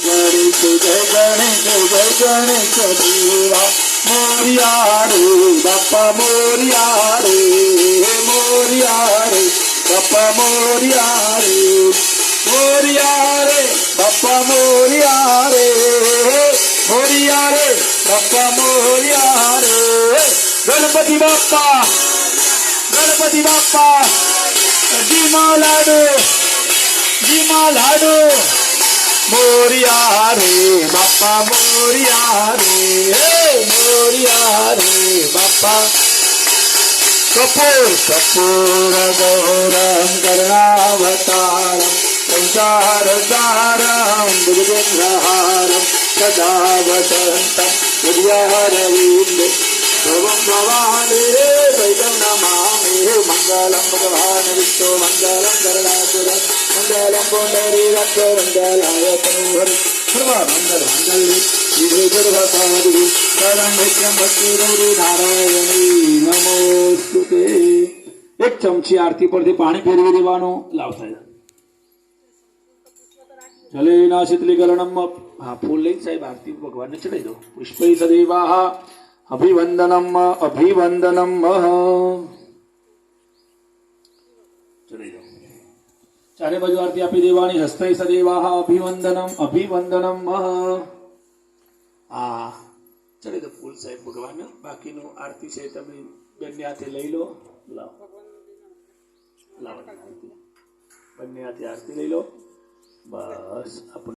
ગણેશ જય ગણેશ જય ગણેશ દેવા મોરિયા રે બાપા મોરિયા રે મોરિયા રે બાપા મોરિયા રે મોરિયા રે બાપા મોરિયા રે મોરિયા રે બાપા મોરિયા રે ગણપતિ બાપા જીમા લાડુ મોરિયા રે બાપા મોરિયા રે બાપા કપૂર ગૌરમ કર્ણાવતારમ સંસાર સારમ ભુજગેન્દ્રહારમ સદા વસંતમ હૃદયારવિંદે ભવમ ભવાને વૈદમ નમામિ મંગલમ ભગવાન વિષ્ણુ મંગલમ ગરુડાસુર મંગલમ પુંડરીકાક્ષ મંગલાય તનોહરિ સર્વમંગલ મંગલ્યે શિવે સર્વસાધિ શરણ્યમ ભક્તિ ગૌરી નારાયણી નમોસ્તુતે. એક ચમચી આરતી પરથી પાણી ફેરવી દેવાનું. લાવ થાય જલેના શીતલીકરણમ. હા, ફૂલ લઈ સાહેબ આરતી ભગવાનને ચડાવી દો. પુષ્પૈ સદેવાહ અભિવંદનમ અભિવંદનમ ચડાવી દો. ચારે બાજુ આરતી આપી દેવાની. હસ્તૈ સદેવાહ અભિવંદનમ અભિવંદનમ. હા, ચડાવી દો ફૂલ સાહેબ ભગવાનને. બાકીનું આરતી છે તમે બંને હાથે લઈ લો. લાવો લાવો બંને હાથે આરતી લઈ લો. બસ આપણે